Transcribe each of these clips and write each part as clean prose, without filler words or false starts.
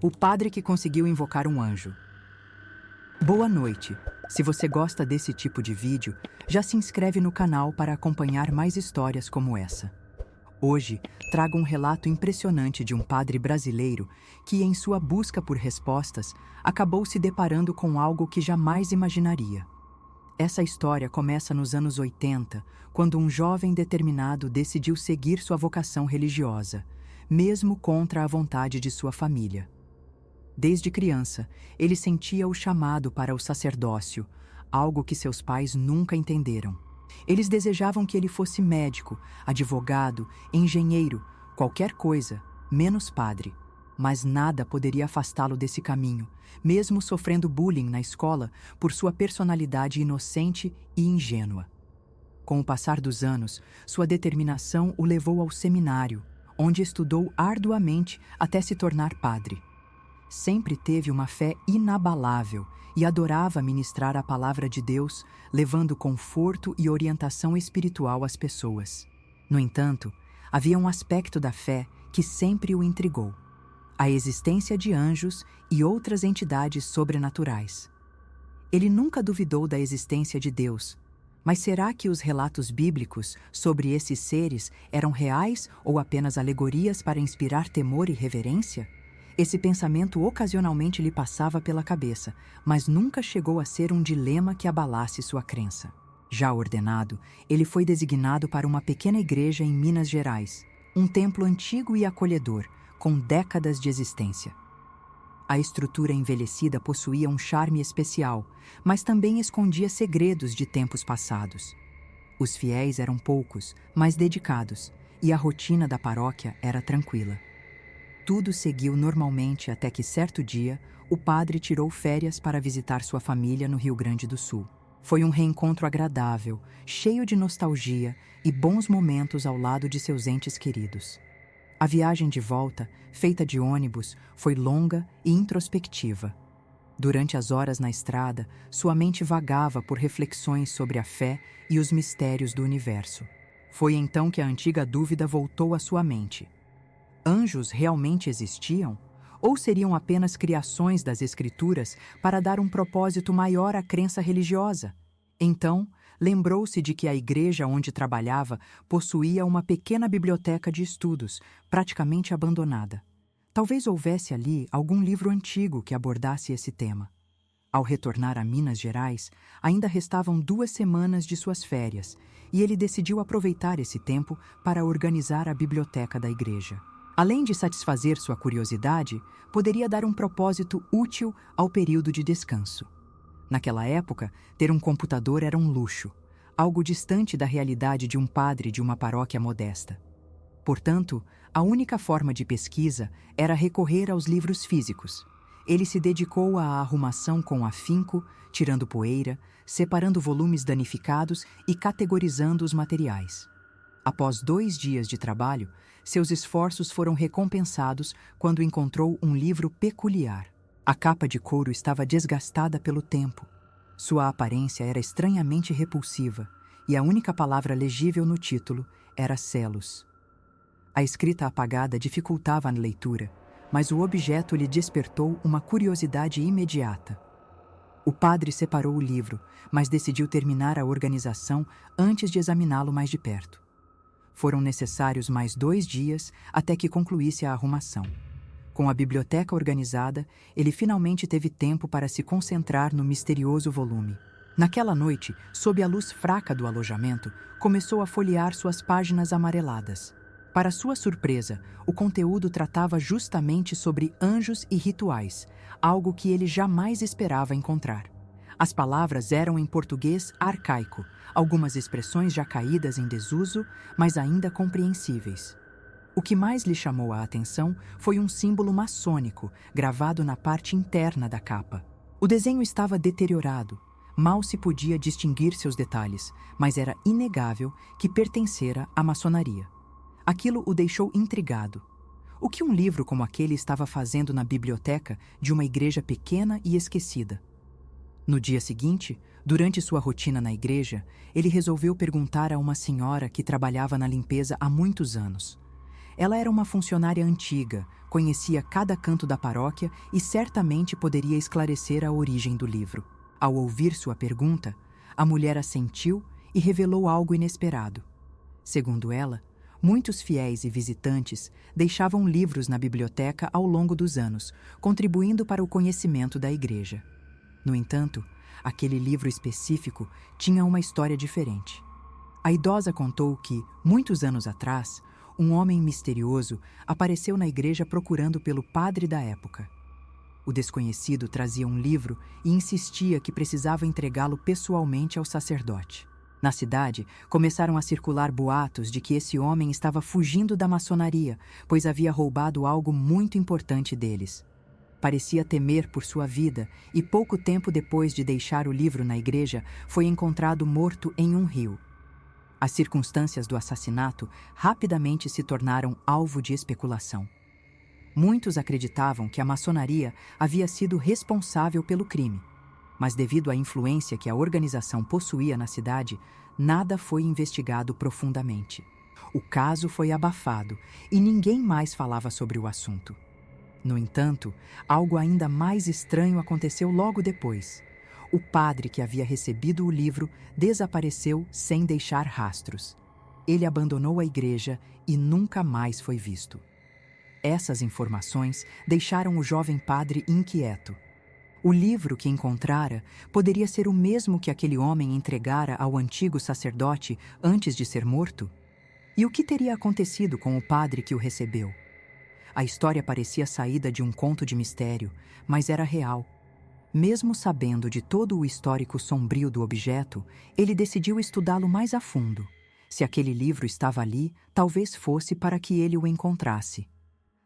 O padre que conseguiu invocar um anjo. Boa noite! Se você gosta desse tipo de vídeo, já se inscreve no canal para acompanhar mais histórias como essa. Hoje, trago um relato impressionante de um padre brasileiro que, em sua busca por respostas, acabou se deparando com algo que jamais imaginaria. Essa história começa nos anos 80, quando um jovem determinado decidiu seguir sua vocação religiosa, mesmo contra a vontade de sua família. Desde criança, ele sentia o chamado para o sacerdócio, algo que seus pais nunca entenderam. Eles desejavam que ele fosse médico, advogado, engenheiro, qualquer coisa, menos padre. Mas nada poderia afastá-lo desse caminho, mesmo sofrendo bullying na escola por sua personalidade inocente e ingênua. Com o passar dos anos, sua determinação o levou ao seminário, onde estudou arduamente até se tornar padre. Sempre teve uma fé inabalável e adorava ministrar a palavra de Deus, levando conforto e orientação espiritual às pessoas. No entanto, havia um aspecto da fé que sempre o intrigou: a existência de anjos e outras entidades sobrenaturais. Ele nunca duvidou da existência de Deus, mas será que os relatos bíblicos sobre esses seres eram reais ou apenas alegorias para inspirar temor e reverência? Esse pensamento ocasionalmente lhe passava pela cabeça, mas nunca chegou a ser um dilema que abalasse sua crença. Já ordenado, ele foi designado para uma pequena igreja em Minas Gerais, um templo antigo e acolhedor, com décadas de existência. A estrutura envelhecida possuía um charme especial, mas também escondia segredos de tempos passados. Os fiéis eram poucos, mas dedicados, e a rotina da paróquia era tranquila. Tudo seguiu normalmente até que, certo dia, o padre tirou férias para visitar sua família no Rio Grande do Sul. Foi um reencontro agradável, cheio de nostalgia e bons momentos ao lado de seus entes queridos. A viagem de volta, feita de ônibus, foi longa e introspectiva. Durante as horas na estrada, sua mente vagava por reflexões sobre a fé e os mistérios do universo. Foi então que a antiga dúvida voltou à sua mente. Anjos realmente existiam? Ou seriam apenas criações das Escrituras para dar um propósito maior à crença religiosa? Então, lembrou-se de que a igreja onde trabalhava possuía uma pequena biblioteca de estudos, praticamente abandonada. Talvez houvesse ali algum livro antigo que abordasse esse tema. Ao retornar a Minas Gerais, ainda restavam 2 semanas de suas férias, e ele decidiu aproveitar esse tempo para organizar a biblioteca da igreja. Além de satisfazer sua curiosidade, poderia dar um propósito útil ao período de descanso. Naquela época, ter um computador era um luxo, algo distante da realidade de um padre de uma paróquia modesta. Portanto, a única forma de pesquisa era recorrer aos livros físicos. Ele se dedicou à arrumação com afinco, tirando poeira, separando volumes danificados e categorizando os materiais. Após 2 dias de trabalho, seus esforços foram recompensados quando encontrou um livro peculiar. A capa de couro estava desgastada pelo tempo. Sua aparência era estranhamente repulsiva, e a única palavra legível no título era selos. A escrita apagada dificultava a leitura, mas o objeto lhe despertou uma curiosidade imediata. O padre separou o livro, mas decidiu terminar a organização antes de examiná-lo mais de perto. Foram necessários mais 2 dias até que concluísse a arrumação. Com a biblioteca organizada, ele finalmente teve tempo para se concentrar no misterioso volume. Naquela noite, sob a luz fraca do alojamento, começou a folhear suas páginas amareladas. Para sua surpresa, o conteúdo tratava justamente sobre anjos e rituais, algo que ele jamais esperava encontrar. As palavras eram em português arcaico, algumas expressões já caídas em desuso, mas ainda compreensíveis. O que mais lhe chamou a atenção foi um símbolo maçônico, gravado na parte interna da capa. O desenho estava deteriorado, mal se podia distinguir seus detalhes, mas era inegável que pertencera à maçonaria. Aquilo o deixou intrigado. O que um livro como aquele estava fazendo na biblioteca de uma igreja pequena e esquecida? No dia seguinte, durante sua rotina na igreja, ele resolveu perguntar a uma senhora que trabalhava na limpeza há muitos anos. Ela era uma funcionária antiga, conhecia cada canto da paróquia e certamente poderia esclarecer a origem do livro. Ao ouvir sua pergunta, a mulher assentiu e revelou algo inesperado. Segundo ela, muitos fiéis e visitantes deixavam livros na biblioteca ao longo dos anos, contribuindo para o conhecimento da igreja. No entanto, aquele livro específico tinha uma história diferente. A idosa contou que, muitos anos atrás, um homem misterioso apareceu na igreja procurando pelo padre da época. O desconhecido trazia um livro e insistia que precisava entregá-lo pessoalmente ao sacerdote. Na cidade, começaram a circular boatos de que esse homem estava fugindo da maçonaria, pois havia roubado algo muito importante deles. Parecia temer por sua vida e pouco tempo depois de deixar o livro na igreja, foi encontrado morto em um rio. As circunstâncias do assassinato rapidamente se tornaram alvo de especulação. Muitos acreditavam que a maçonaria havia sido responsável pelo crime, mas devido à influência que a organização possuía na cidade, nada foi investigado profundamente. O caso foi abafado e ninguém mais falava sobre o assunto. No entanto, algo ainda mais estranho aconteceu logo depois. O padre que havia recebido o livro desapareceu sem deixar rastros. Ele abandonou a igreja e nunca mais foi visto. Essas informações deixaram o jovem padre inquieto. O livro que encontrara poderia ser o mesmo que aquele homem entregara ao antigo sacerdote antes de ser morto? E o que teria acontecido com o padre que o recebeu? A história parecia saída de um conto de mistério, mas era real. Mesmo sabendo de todo o histórico sombrio do objeto, ele decidiu estudá-lo mais a fundo. Se aquele livro estava ali, talvez fosse para que ele o encontrasse.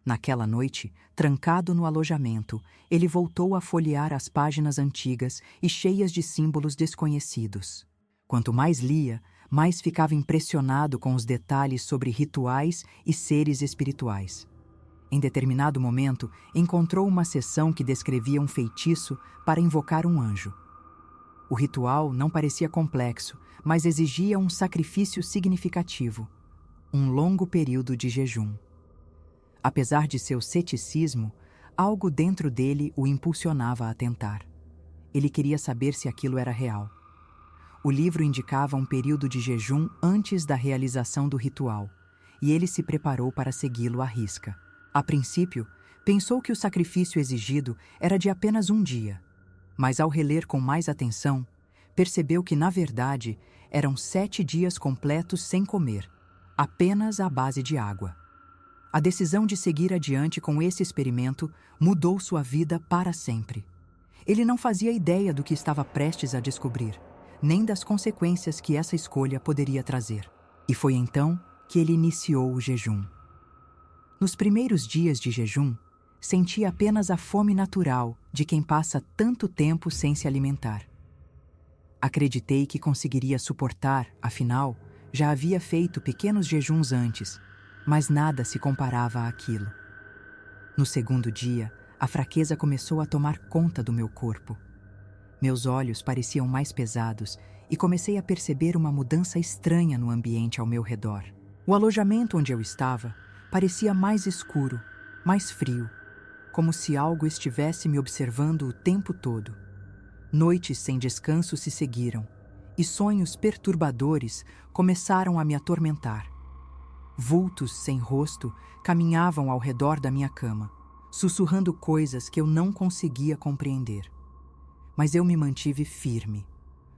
Naquela noite, trancado no alojamento, ele voltou a folhear as páginas antigas e cheias de símbolos desconhecidos. Quanto mais lia, mais ficava impressionado com os detalhes sobre rituais e seres espirituais. Em determinado momento, encontrou uma seção que descrevia um feitiço para invocar um anjo. O ritual não parecia complexo, mas exigia um sacrifício significativo, um longo período de jejum. Apesar de seu ceticismo, algo dentro dele o impulsionava a tentar. Ele queria saber se aquilo era real. O livro indicava um período de jejum antes da realização do ritual, e ele se preparou para segui-lo à risca. A princípio, pensou que o sacrifício exigido era de apenas um dia, mas ao reler com mais atenção, percebeu que, na verdade, eram 7 dias completos sem comer, apenas à base de água. A decisão de seguir adiante com esse experimento mudou sua vida para sempre. Ele não fazia ideia do que estava prestes a descobrir, nem das consequências que essa escolha poderia trazer. E foi então que ele iniciou o jejum. Nos primeiros dias de jejum, sentia apenas a fome natural de quem passa tanto tempo sem se alimentar. Acreditei que conseguiria suportar, afinal, já havia feito pequenos jejuns antes, mas nada se comparava àquilo. No segundo dia, a fraqueza começou a tomar conta do meu corpo. Meus olhos pareciam mais pesados e comecei a perceber uma mudança estranha no ambiente ao meu redor. O alojamento onde eu estava parecia mais escuro, mais frio, como se algo estivesse me observando o tempo todo. Noites sem descanso se seguiram, e sonhos perturbadores começaram a me atormentar. Vultos sem rosto caminhavam ao redor da minha cama, sussurrando coisas que eu não conseguia compreender. Mas eu me mantive firme.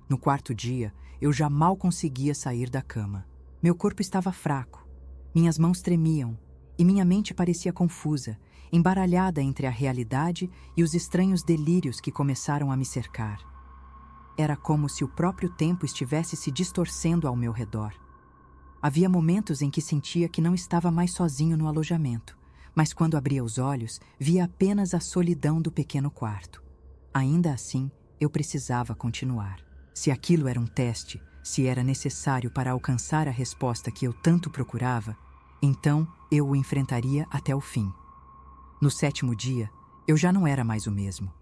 No quarto dia, eu já mal conseguia sair da cama. Meu corpo estava fraco, minhas mãos tremiam, e minha mente parecia confusa, embaralhada entre a realidade e os estranhos delírios que começaram a me cercar. Era como se o próprio tempo estivesse se distorcendo ao meu redor. Havia momentos em que sentia que não estava mais sozinho no alojamento, mas quando abria os olhos, via apenas a solidão do pequeno quarto. Ainda assim, eu precisava continuar. Se aquilo era um teste, se era necessário para alcançar a resposta que eu tanto procurava, então eu o enfrentaria até o fim. No 7º dia, eu já não era mais o mesmo.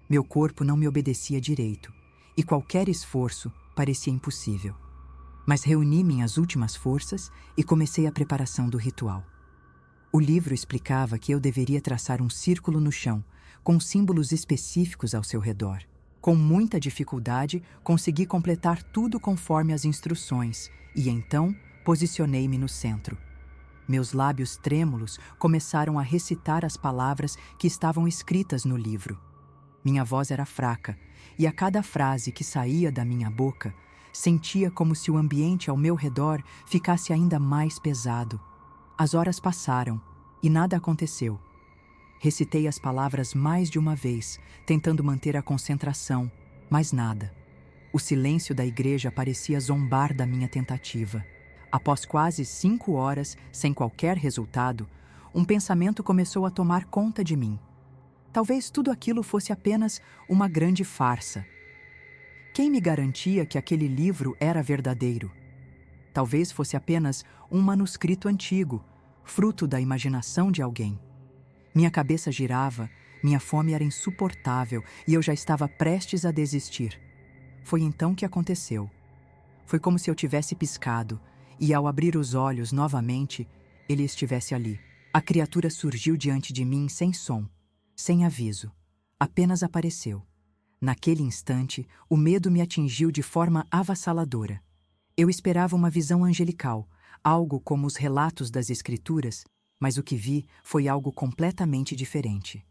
Meu corpo não me obedecia direito, e qualquer esforço parecia impossível. Mas reuni minhas últimas forças e comecei a preparação do ritual. O livro explicava que eu deveria traçar um círculo no chão, com símbolos específicos ao seu redor. Com muita dificuldade, consegui completar tudo conforme as instruções e então posicionei-me no centro. Meus lábios trêmulos começaram a recitar as palavras que estavam escritas no livro. Minha voz era fraca e a cada frase que saía da minha boca, sentia como se o ambiente ao meu redor ficasse ainda mais pesado. As horas passaram e nada aconteceu. Recitei as palavras mais de uma vez, tentando manter a concentração, mas nada. O silêncio da igreja parecia zombar da minha tentativa. Após quase 5 horas, sem qualquer resultado, um pensamento começou a tomar conta de mim. Talvez tudo aquilo fosse apenas uma grande farsa. Quem me garantia que aquele livro era verdadeiro? Talvez fosse apenas um manuscrito antigo, fruto da imaginação de alguém. Minha cabeça girava, minha fome era insuportável e eu já estava prestes a desistir. Foi então que aconteceu. Foi como se eu tivesse piscado e, ao abrir os olhos novamente, ele estivesse ali. A criatura surgiu diante de mim sem som, sem aviso. Apenas apareceu. Naquele instante, o medo me atingiu de forma avassaladora. Eu esperava uma visão angelical, algo como os relatos das Escrituras, mas o que vi foi algo completamente diferente.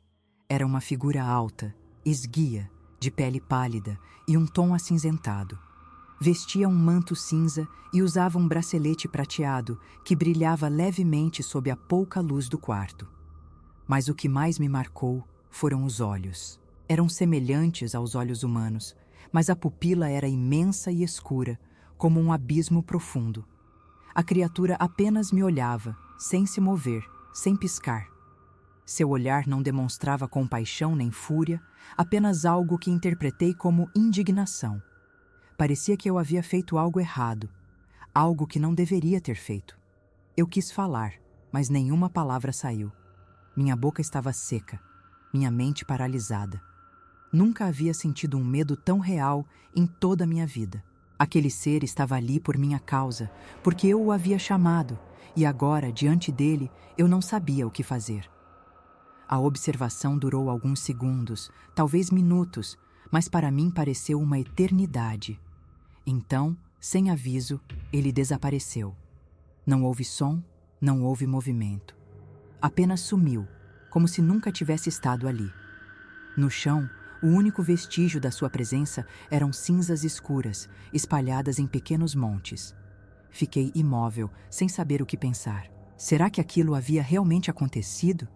Era uma figura alta, esguia, de pele pálida e um tom acinzentado. Vestia um manto cinza e usava um bracelete prateado que brilhava levemente sob a pouca luz do quarto. Mas o que mais me marcou foram os olhos. Eram semelhantes aos olhos humanos, mas a pupila era imensa e escura, como um abismo profundo. A criatura apenas me olhava, sem se mover, sem piscar. Seu olhar não demonstrava compaixão nem fúria, apenas algo que interpretei como indignação. Parecia que eu havia feito algo errado, algo que não deveria ter feito. Eu quis falar, mas nenhuma palavra saiu. Minha boca estava seca, minha mente paralisada. Nunca havia sentido um medo tão real em toda a minha vida. Aquele ser estava ali por minha causa, porque eu o havia chamado, e agora, diante dele, eu não sabia o que fazer. A observação durou alguns segundos, talvez minutos, mas para mim pareceu uma eternidade. Então, sem aviso, ele desapareceu. Não houve som, não houve movimento. Apenas sumiu, como se nunca tivesse estado ali. No chão, o único vestígio da sua presença eram cinzas escuras, espalhadas em pequenos montes. Fiquei imóvel, sem saber o que pensar. Será que aquilo havia realmente acontecido?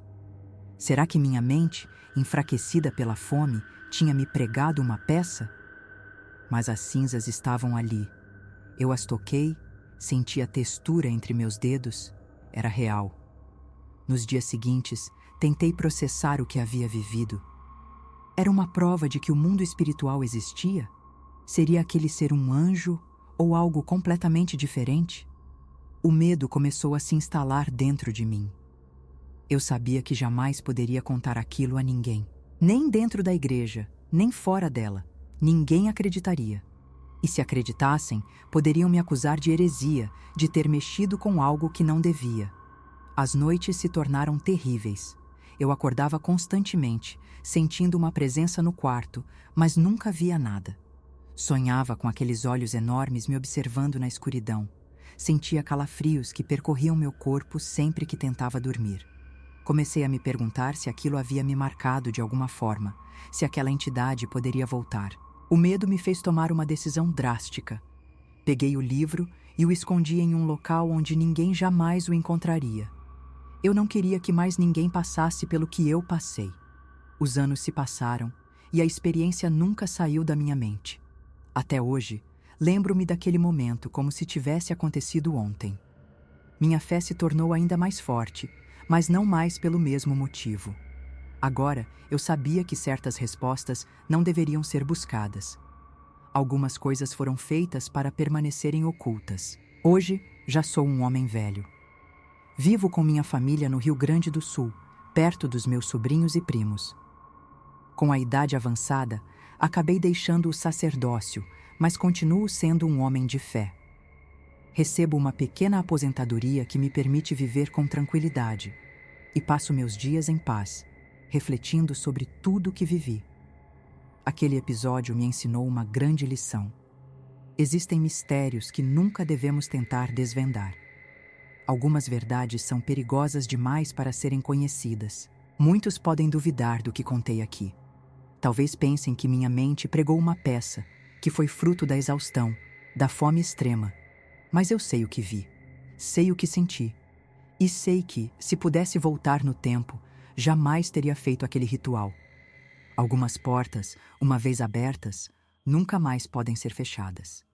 Será que minha mente, enfraquecida pela fome, tinha me pregado uma peça? Mas as cinzas estavam ali. Eu as toquei, senti a textura entre meus dedos. Era real. Nos dias seguintes, tentei processar o que havia vivido. Era uma prova de que o mundo espiritual existia? Seria aquele ser um anjo ou algo completamente diferente? O medo começou a se instalar dentro de mim. Eu sabia que jamais poderia contar aquilo a ninguém. Nem dentro da igreja, nem fora dela. Ninguém acreditaria. E se acreditassem, poderiam me acusar de heresia, de ter mexido com algo que não devia. As noites se tornaram terríveis. Eu acordava constantemente, sentindo uma presença no quarto, mas nunca via nada. Sonhava com aqueles olhos enormes me observando na escuridão. Sentia calafrios que percorriam meu corpo sempre que tentava dormir. Comecei a me perguntar se aquilo havia me marcado de alguma forma, se aquela entidade poderia voltar. O medo me fez tomar uma decisão drástica. Peguei o livro e o escondi em um local onde ninguém jamais o encontraria. Eu não queria que mais ninguém passasse pelo que eu passei. Os anos se passaram e a experiência nunca saiu da minha mente. Até hoje, lembro-me daquele momento como se tivesse acontecido ontem. Minha fé se tornou ainda mais forte, mas não mais pelo mesmo motivo. Agora, eu sabia que certas respostas não deveriam ser buscadas. Algumas coisas foram feitas para permanecerem ocultas. Hoje, já sou um homem velho. Vivo com minha família no Rio Grande do Sul, perto dos meus sobrinhos e primos. Com a idade avançada, acabei deixando o sacerdócio, mas continuo sendo um homem de fé. Recebo uma pequena aposentadoria que me permite viver com tranquilidade. e passo meus dias em paz, refletindo sobre tudo o que vivi. Aquele episódio me ensinou uma grande lição. Existem mistérios que nunca devemos tentar desvendar. Algumas verdades são perigosas demais para serem conhecidas. Muitos podem duvidar do que contei aqui. Talvez pensem que minha mente pregou uma peça, que foi fruto da exaustão, da fome extrema. Mas eu sei o que vi, sei o que senti. E sei que, se pudesse voltar no tempo, jamais teria feito aquele ritual. Algumas portas, uma vez abertas, nunca mais podem ser fechadas.